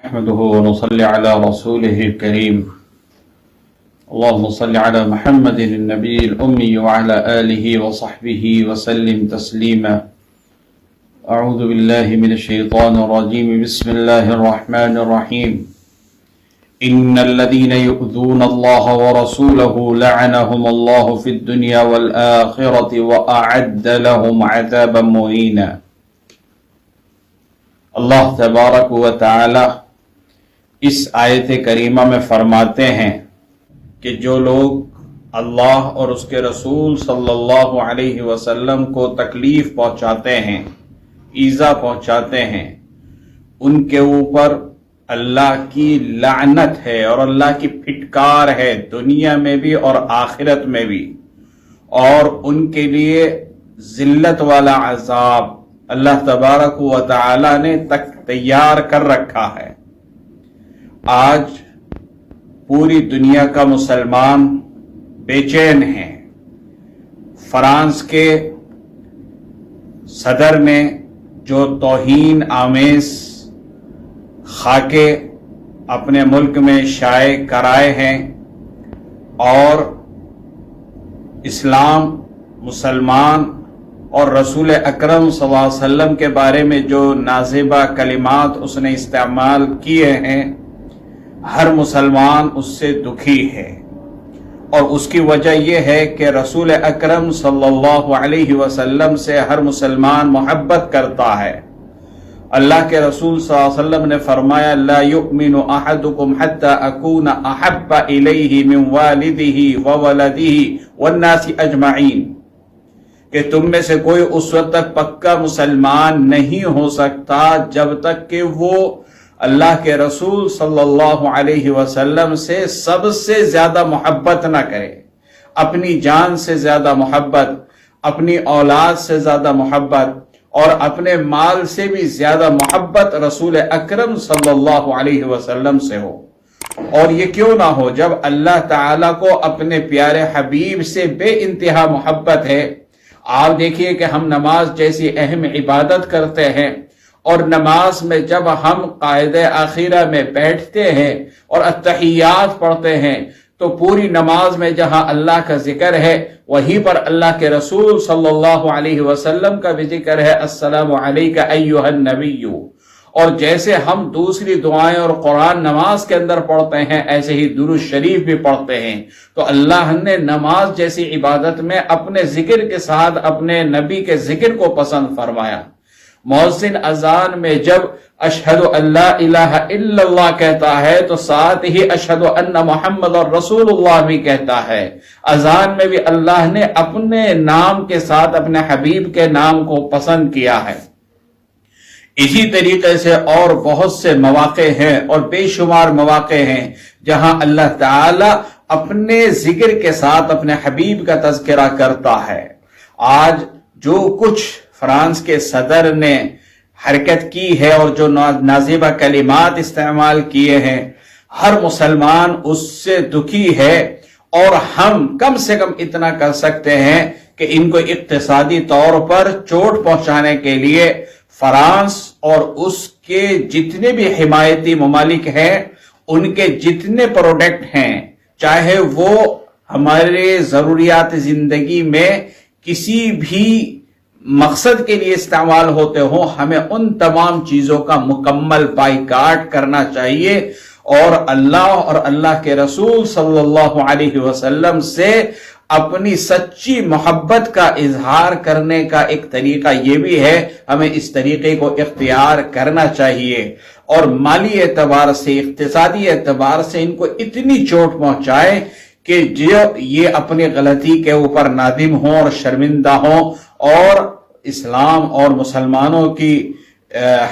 نحمده ونصلي على رسوله الكريم اللهم صل على محمد النبي الأمي وعلى آله وصحبه وسلم تسليما أعوذ بالله من الشيطان الرجيم بسم الله الرحمن الرحيم إن الذين يؤذون الله ورسوله لعنهم الله في الدنيا والآخرة وأعد لهم عذابا مهينا۔ اللہ تبارک و تعالی اس آیت کریمہ میں فرماتے ہیں کہ جو لوگ اللہ اور اس کے رسول صلی اللہ علیہ وسلم کو تکلیف پہنچاتے ہیں، ایذا پہنچاتے ہیں، ان کے اوپر اللہ کی لعنت ہے اور اللہ کی پھٹکار ہے، دنیا میں بھی اور آخرت میں بھی، اور ان کے لیے ذلت والا عذاب اللہ تبارک و تعالی نے تیار کر رکھا ہے۔ آج پوری دنیا کا مسلمان بے چین ہے۔ فرانس کے صدر نے جو توہین آمیز خاکے اپنے ملک میں شائع کرائے ہیں اور اسلام، مسلمان اور رسول اکرم صلی اللہ علیہ وسلم کے بارے میں جو نازیبہ کلمات اس نے استعمال کیے ہیں، ہر مسلمان اس سے دکھی ہے، اور اس کی وجہ یہ ہے کہ رسول اکرم صلی اللہ علیہ وسلم سے ہر مسلمان محبت کرتا ہے۔ اللہ کے رسول صلی اللہ علیہ وسلم نے فرمایا لا یؤمن احدکم حتی اکون احب الیہ من والدہ وولدہ والناس اجمعین، کہ تم میں سے کوئی اس وقت تک پکا مسلمان نہیں ہو سکتا جب تک کہ وہ اللہ کے رسول صلی اللہ علیہ وسلم سے سب سے زیادہ محبت نہ کرے، اپنی جان سے زیادہ محبت، اپنی اولاد سے زیادہ محبت اور اپنے مال سے بھی زیادہ محبت رسول اکرم صلی اللہ علیہ وسلم سے ہو۔ اور یہ کیوں نہ ہو جب اللہ تعالیٰ کو اپنے پیارے حبیب سے بے انتہا محبت ہے۔ آپ دیکھیے کہ ہم نماز جیسی اہم عبادت کرتے ہیں، اور نماز میں جب ہم قاعدہ اخیرہ میں بیٹھتے ہیں اور التحیات پڑھتے ہیں تو پوری نماز میں جہاں اللہ کا ذکر ہے وہیں پر اللہ کے رسول صلی اللہ علیہ وسلم کا بھی ذکر ہے، السلام علیک ایھا النبی۔ اور جیسے ہم دوسری دعائیں اور قرآن نماز کے اندر پڑھتے ہیں ایسے ہی درود شریف بھی پڑھتے ہیں۔ تو اللہ نے نماز جیسی عبادت میں اپنے ذکر کے ساتھ اپنے نبی کے ذکر کو پسند فرمایا۔ مؤذن اذان میں جب اشہد ان لا الہ الا اللہ کہتا ہے تو ساتھ ہی اشہد ان محمد رسول اللہ بھی کہتا ہے۔ اذان میں بھی اللہ نے اپنے نام کے ساتھ اپنے حبیب کے نام کو پسند کیا ہے۔ اسی طریقے سے اور بہت سے مواقع ہیں اور بے شمار مواقع ہیں جہاں اللہ تعالی اپنے ذکر کے ساتھ اپنے حبیب کا تذکرہ کرتا ہے۔ آج جو کچھ فرانس کے صدر نے حرکت کی ہے اور جو نازیبہ کلمات استعمال کیے ہیں، ہر مسلمان اس سے دکھی ہے، اور ہم کم سے کم اتنا کر سکتے ہیں کہ ان کو اقتصادی طور پر چوٹ پہنچانے کے لیے فرانس اور اس کے جتنے بھی حمایتی ممالک ہیں، ان کے جتنے پروڈکٹ ہیں، چاہے وہ ہمارے ضروریات زندگی میں کسی بھی مقصد کے لیے استعمال ہوتے ہوں، ہمیں ان تمام چیزوں کا مکمل بائیکاٹ کرنا چاہیے، اور اللہ اور اللہ کے رسول صلی اللہ علیہ وسلم سے اپنی سچی محبت کا اظہار کرنے کا ایک طریقہ یہ بھی ہے، ہمیں اس طریقے کو اختیار کرنا چاہیے، اور مالی اعتبار سے، اقتصادی اعتبار سے ان کو اتنی چوٹ پہنچائے کہ جب یہ اپنی غلطی کے اوپر نادم ہوں اور شرمندہ ہوں اور اسلام اور مسلمانوں کی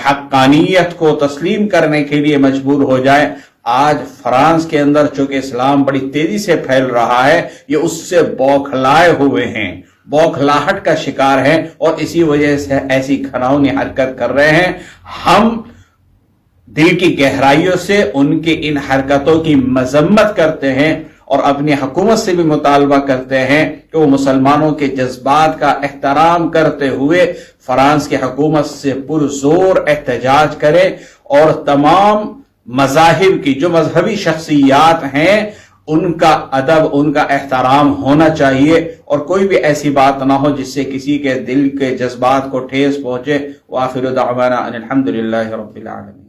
حقانیت کو تسلیم کرنے کے لیے مجبور ہو جائے۔ آج فرانس کے اندر چونکہ اسلام بڑی تیزی سے پھیل رہا ہے، یہ اس سے بوکھلائے ہوئے ہیں، بوکھلاہٹ کا شکار ہیں، اور اسی وجہ سے ایسی گھناؤنی حرکت کر رہے ہیں۔ ہم دل کی گہرائیوں سے ان کی ان حرکتوں کی مذمت کرتے ہیں اور اپنی حکومت سے بھی مطالبہ کرتے ہیں کہ وہ مسلمانوں کے جذبات کا احترام کرتے ہوئے فرانس کی حکومت سے پرزور احتجاج کرے اور تمام مذاہب کی جو مذہبی شخصیات ہیں ان کا ادب، ان کا احترام ہونا چاہیے، اور کوئی بھی ایسی بات نہ ہو جس سے کسی کے دل کے جذبات کو ٹھیس پہنچے۔ وآخر دعوانا ان الحمد للہ رب العالمین۔